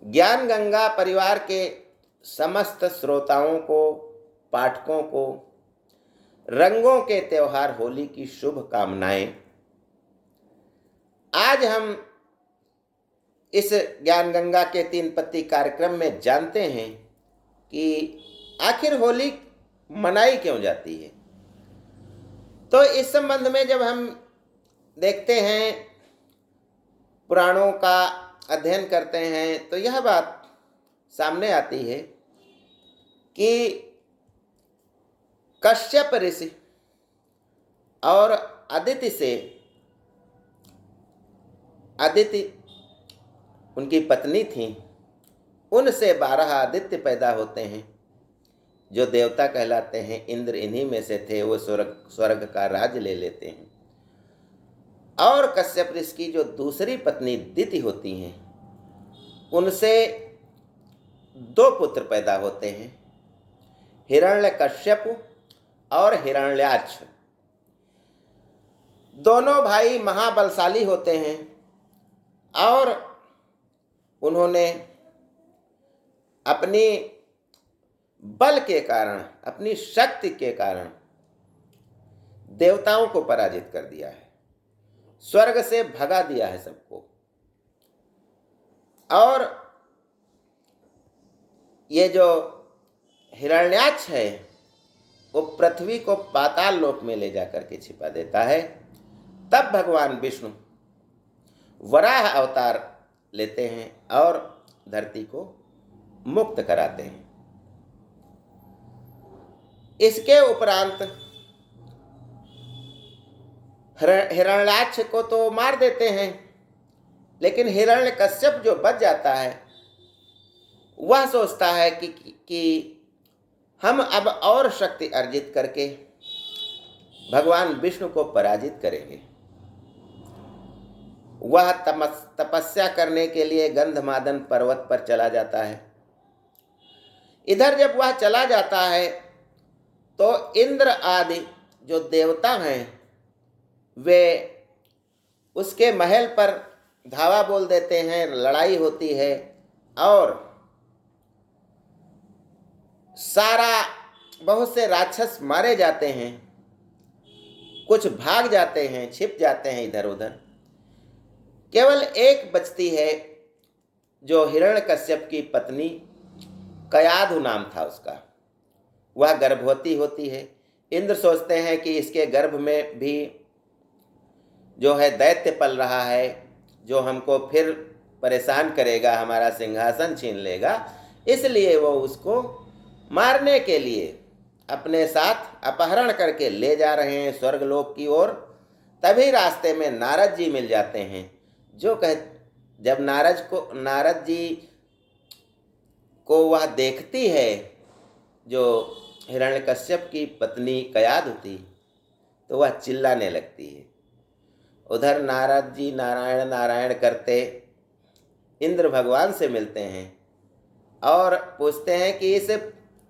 ज्ञान गंगा परिवार के समस्त श्रोताओं को, पाठकों को रंगों के त्योहार होली की शुभ कामनाएं। आज हम इस ज्ञान गंगा के 3 पत्ती कार्यक्रम में जानते हैं कि आखिर होली मनाई क्यों जाती है। तो इस संबंध में जब हम देखते हैं, पुराणों का अध्ययन करते हैं, तो यह बात सामने आती है कि कश्यप ऋषि और अदिति उनकी पत्नी थी, उनसे 12 आदित्य पैदा होते हैं जो देवता कहलाते हैं। इंद्र इन्हीं में से थे, वो स्वर्ग का राज ले लेते हैं। और कश्यप ऋषि की जो दूसरी पत्नी दिति होती हैं, उनसे 2 पुत्र पैदा होते हैं, हिरण्यकश्यप और हिरण्याक्ष। दोनों भाई महाबलशाली होते हैं और उन्होंने अपनी बल के कारण, अपनी शक्ति के कारण देवताओं को पराजित कर दिया है, स्वर्ग से भगा दिया है सबको। और ये जो हिरण्याक्ष है, वो पृथ्वी को पाताल लोक में ले जाकर के छिपा देता है। तब भगवान विष्णु वराह अवतार लेते हैं और धरती को मुक्त कराते हैं। इसके उपरांत हिरण्याक्ष को तो मार देते हैं, लेकिन हिरण्यकश्यप जो बच जाता है, वह सोचता है कि हम अब और शक्ति अर्जित करके भगवान विष्णु को पराजित करेंगे। वह तपस्या करने के लिए गंधमादन पर्वत पर चला जाता है। इधर जब वह चला जाता है तो इंद्र आदि जो देवता हैं, वे उसके महल पर धावा बोल देते हैं, लड़ाई होती है और बहुत से राक्षस मारे जाते हैं, कुछ भाग जाते हैं, छिप जाते हैं इधर उधर। केवल एक बचती है, जो हिरण्यकश्यप की पत्नी कयाधु नाम था उसका। वह गर्भवती होती है। इंद्र सोचते हैं कि इसके गर्भ में भी जो है दैत्य पल रहा है, जो हमको फिर परेशान करेगा, हमारा सिंहासन छीन लेगा। इसलिए वो उसको मारने के लिए अपने साथ अपहरण करके ले जा रहे हैं स्वर्गलोक की ओर। तभी रास्ते में नारद जी मिल जाते हैं, जो जब नारद जी को वह देखती है, जो हिरण्यकश्यप की पत्नी कयाधु थी, तो वह चिल्लाने लगती है। उधर नारद जी नारायण नारायण करते इंद्र भगवान से मिलते हैं और पूछते हैं कि इस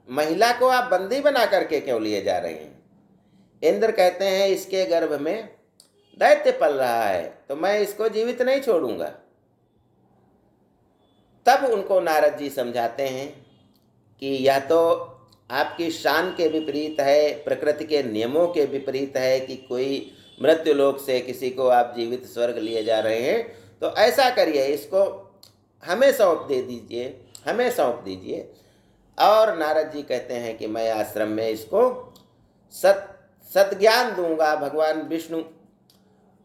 महिला को आप बंदी बना करके क्यों लिए जा रहे हैं। इंद्र कहते हैं, इसके गर्भ में दैत्य पल रहा है, तो मैं इसको जीवित नहीं छोड़ूंगा। तब उनको नारद जी समझाते हैं कि यह तो आपकी शान के विपरीत है, प्रकृति के नियमों के विपरीत है कि कोई मृत्यु लोक से किसी को आप जीवित स्वर्ग लिए जा रहे हैं। तो ऐसा करिए, इसको हमें सौंप दीजिए। और नारद जी कहते हैं कि मैं आश्रम में इसको सत्ज्ञान दूंगा, भगवान विष्णु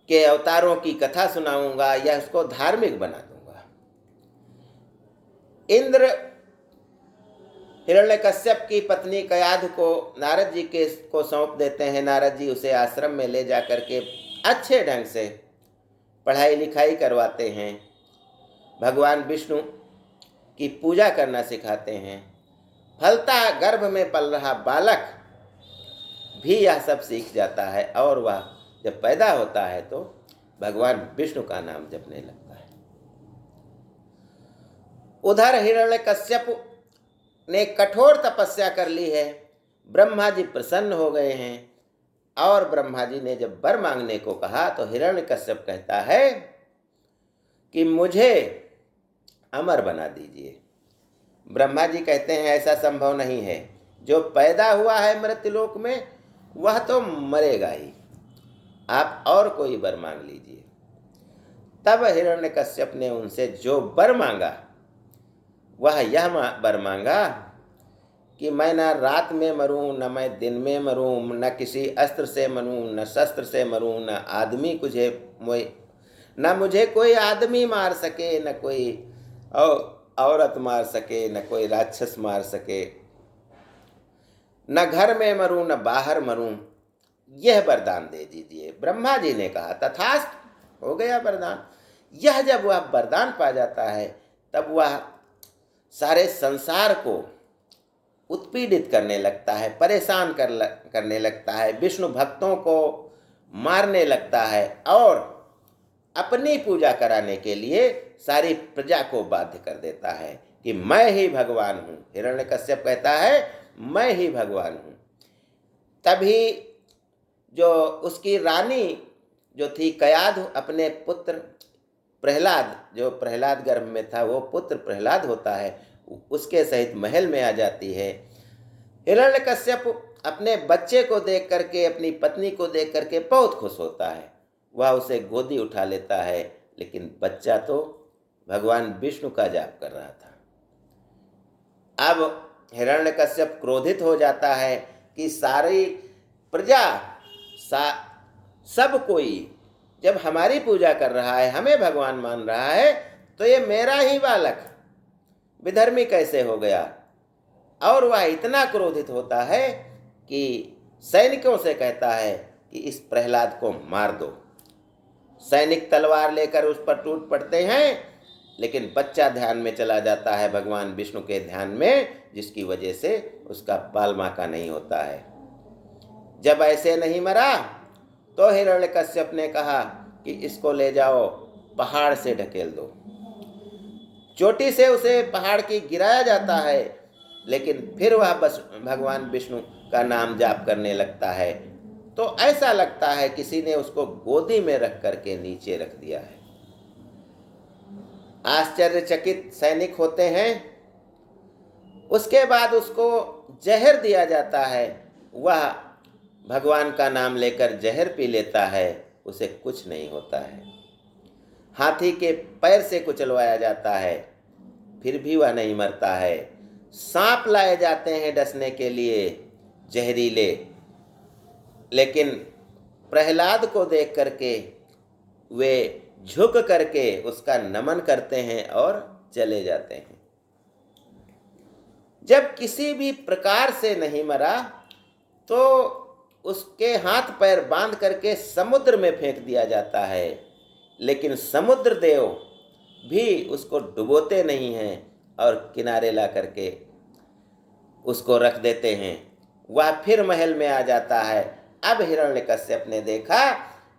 के अवतारों की कथा सुनाऊंगा, या इसको धार्मिक बना दूंगा। इंद्र हिरण्यकश्यप की पत्नी कयाधु को नारद जी को सौंप देते हैं। नारद जी उसे आश्रम में ले जाकर के अच्छे ढंग से पढ़ाई लिखाई करवाते हैं, भगवान विष्णु की पूजा करना सिखाते हैं। फलता गर्भ में पल रहा बालक भी यह सब सीख जाता है और वह जब पैदा होता है तो भगवान विष्णु का नाम जपने लगता है। उधर हिरण्यकश्यप ने कठोर तपस्या कर ली है, ब्रह्मा जी प्रसन्न हो गए हैं और ब्रह्मा जी ने जब वर मांगने को कहा तो हिरण्यकश्यप कहता है कि मुझे अमर बना दीजिए। ब्रह्मा जी कहते हैं ऐसा संभव नहीं है, जो पैदा हुआ है मृत्युलोक में वह तो मरेगा ही, आप और कोई वर मांग लीजिए। तब हिरण्यकश्यप ने उनसे जो वर मांगा वह यह वर मांगा कि मैं न रात में मरूं, न मैं दिन में मरूं, न किसी अस्त्र से मरूं, न शस्त्र से मरूं, न आदमी न मुझे कोई आदमी मार सके, न कोई औरत मार सके, न कोई राक्षस मार सके, न घर में मरूं न बाहर मरूं, यह वरदान दे दीजिए। ब्रह्मा जी ने कहा तथास्तु, हो गया वरदान। यह जब वह वरदान पा जाता है तब वह सारे संसार को उत्पीड़ित करने लगता है, परेशान करने लगता है, विष्णु भक्तों को मारने लगता है और अपनी पूजा कराने के लिए सारी प्रजा को बाध्य कर देता है कि मैं ही भगवान हूँ। हिरण्यकश्यप कहता है मैं ही भगवान हूँ। तभी जो उसकी रानी जो थी कयाधु, अपने पुत्र प्रहलाद, जो प्रहलाद गर्भ में था वो पुत्र प्रहलाद होता है, उसके सहित महल में आ जाती है। हिरण्यकश्यप अपने बच्चे को देख करके, अपनी पत्नी को देख करके बहुत खुश होता है। वह उसे गोदी उठा लेता है, लेकिन बच्चा तो भगवान विष्णु का जाप कर रहा था। अब हिरण्यकश्यप क्रोधित हो जाता है कि सारी प्रजा सब कोई जब हमारी पूजा कर रहा है, हमें भगवान मान रहा है, तो ये मेरा ही बालक विधर्मी कैसे हो गया। और वह इतना क्रोधित होता है कि सैनिकों से कहता है कि इस प्रहलाद को मार दो। सैनिक तलवार लेकर उस पर टूट पड़ते हैं, लेकिन बच्चा ध्यान में चला जाता है, भगवान विष्णु के ध्यान में, जिसकी वजह से उसका बाल माका नहीं होता है। जब ऐसे नहीं मरा तो हिरण्यकश्यप ने कहा कि इसको ले जाओ, पहाड़ से ढकेल दो। चोटी से उसे पहाड़ की गिराया जाता है, लेकिन फिर वह बस भगवान विष्णु का नाम जाप करने लगता है। तो ऐसा लगता है किसी ने उसको गोदी में रख करके नीचे रख दिया है। आश्चर्यचकित सैनिक होते हैं। उसके बाद उसको जहर दिया जाता है। वह भगवान का नाम लेकर जहर पी लेता है, उसे कुछ नहीं होता है। हाथी के पैर से कुचलवाया जाता है, फिर भी वह नहीं मरता है। सांप लाए जाते हैं डसने के लिए जहरीले, लेकिन प्रहलाद को देख करके वे झुक करके उसका नमन करते हैं और चले जाते हैं। जब किसी भी प्रकार से नहीं मरा तो उसके हाथ पैर बांध करके समुद्र में फेंक दिया जाता है, लेकिन समुद्र देव भी उसको डुबोते नहीं हैं और किनारे ला करके उसको रख देते हैं। वह फिर महल में आ जाता है। अब हिरण्यकश्यप ने देखा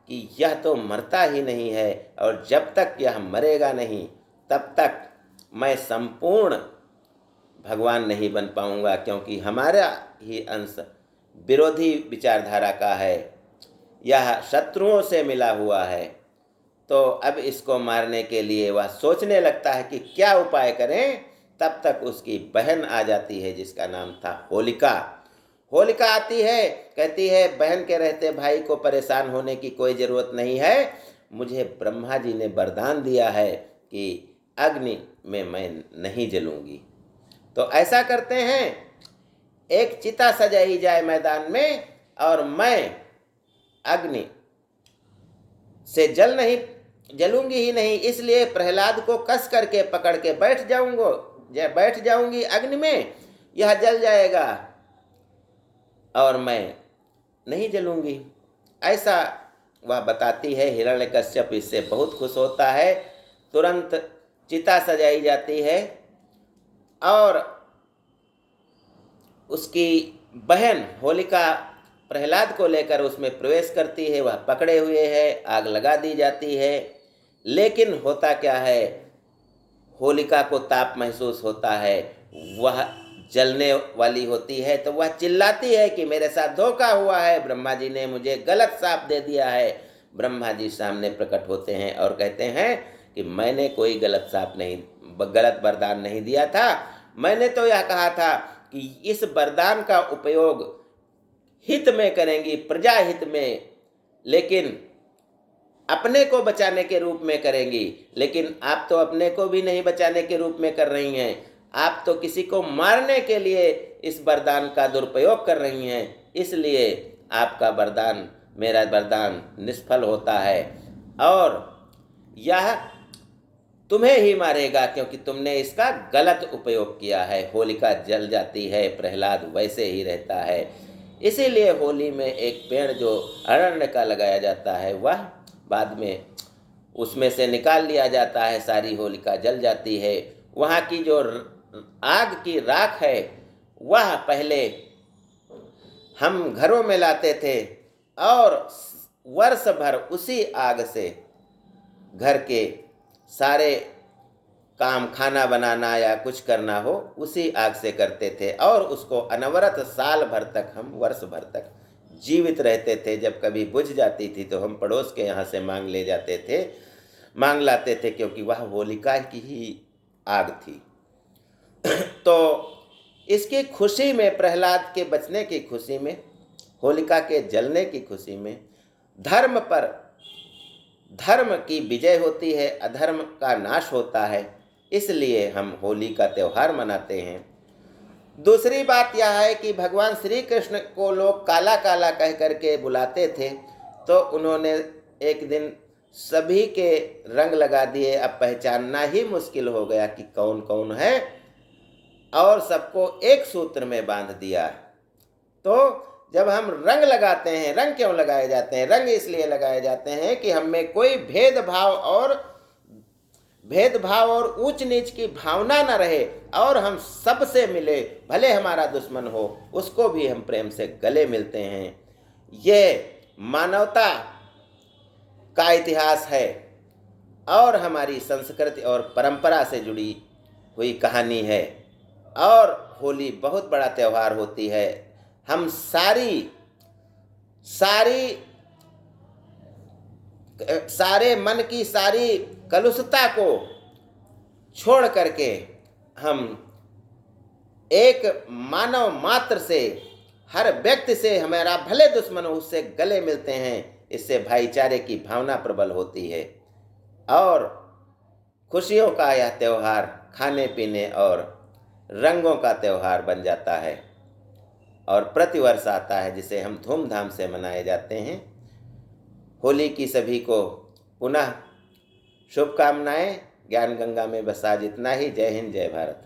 कि यह तो मरता ही नहीं है, और जब तक यह मरेगा नहीं तब तक मैं संपूर्ण भगवान नहीं बन पाऊंगा, क्योंकि हमारा ही अंश विरोधी विचारधारा का है, यह शत्रुओं से मिला हुआ है। तो अब इसको मारने के लिए वह सोचने लगता है कि क्या उपाय करें। तब तक उसकी बहन आ जाती है, जिसका नाम था होलिका। होलिका आती है, कहती है बहन के रहते भाई को परेशान होने की कोई ज़रूरत नहीं है। मुझे ब्रह्मा जी ने वरदान दिया है कि अग्नि में मैं नहीं जलूंगी। तो ऐसा करते हैं, एक चिता सजाई जाए मैदान में, और मैं अग्नि से जलूंगी ही नहीं, इसलिए प्रहलाद को कस करके पकड़ के बैठ जाऊंगी अग्नि में, यह जल जाएगा और मैं नहीं जलूंगी। ऐसा वह बताती है। हिरण्यकश्यप इससे बहुत खुश होता है। तुरंत चिता सजाई जाती है और उसकी बहन होलिका प्रहलाद को लेकर उसमें प्रवेश करती है। वह पकड़े हुए है, आग लगा दी जाती है। लेकिन होता क्या है, होलिका को ताप महसूस होता है, वह जलने वाली होती है। तो वह चिल्लाती है कि मेरे साथ धोखा हुआ है, ब्रह्मा जी ने मुझे गलत शाप दे दिया है। ब्रह्मा जी सामने प्रकट होते हैं और कहते हैं कि मैंने कोई गलत शाप नहीं गलत वरदान नहीं दिया था। मैंने तो यह कहा था कि इस वरदान का उपयोग हित में करेंगी, प्रजा हित में, लेकिन अपने को बचाने के रूप में करेंगी। लेकिन आप तो अपने को भी नहीं बचाने के रूप में कर रही हैं, आप तो किसी को मारने के लिए इस वरदान का दुरुपयोग कर रही हैं। इसलिए आपका वरदान, मेरा वरदान निष्फल होता है और यह तुम्हें ही मारेगा, क्योंकि तुमने इसका गलत उपयोग किया है। होलिका जल जाती है, प्रहलाद वैसे ही रहता है। इसीलिए होली में एक पेड़ जो अरण्य का लगाया जाता है, वह बाद में उसमें से निकाल लिया जाता है, सारी होलिका जल जाती है। वहाँ की जो आग की राख है, वह पहले हम घरों में लाते थे और वर्ष भर उसी आग से घर के सारे काम, खाना बनाना या कुछ करना हो, उसी आग से करते थे और उसको अनवरत साल भर तक, हम वर्ष भर तक जीवित रहते थे। जब कभी बुझ जाती थी तो हम पड़ोस के यहाँ से मांग लाते थे, क्योंकि वह होलिका की ही आग थी। तो इसकी खुशी में, प्रहलाद के बचने की खुशी में, होलिका के जलने की खुशी में, धर्म पर धर्म की विजय होती है, अधर्म का नाश होता है, इसलिए हम होली का त्यौहार मनाते हैं। दूसरी बात यह है कि भगवान श्री कृष्ण को लोग काला काला कह करके बुलाते थे, तो उन्होंने एक दिन सभी के रंग लगा दिए। अब पहचानना ही मुश्किल हो गया कि कौन कौन है, और सबको एक सूत्र में बांध दिया। तो जब हम रंग लगाते हैं, रंग क्यों लगाए जाते हैं? रंग इसलिए लगाए जाते हैं कि हम में कोई भेदभाव और ऊंच नीच की भावना न रहे और हम सबसे मिले, भले हमारा दुश्मन हो उसको भी हम प्रेम से गले मिलते हैं। ये मानवता का इतिहास है और हमारी संस्कृति और परंपरा से जुड़ी हुई कहानी है। और होली बहुत बड़ा त्यौहार होती है। हम सारे मन की सारी कलुषता को छोड़ करके हम एक मानव मात्र से, हर व्यक्ति से, हमारा भले दुश्मन हो उससे गले मिलते हैं। इससे भाईचारे की भावना प्रबल होती है और खुशियों का यह त्यौहार खाने पीने और रंगों का त्यौहार बन जाता है और प्रतिवर्ष आता है, जिसे हम धूमधाम से मनाए जाते हैं। होली की सभी को पुनः शुभकामनाएं। ज्ञान गंगा में बस आज इतना ही। जय हिंद, जय भारत।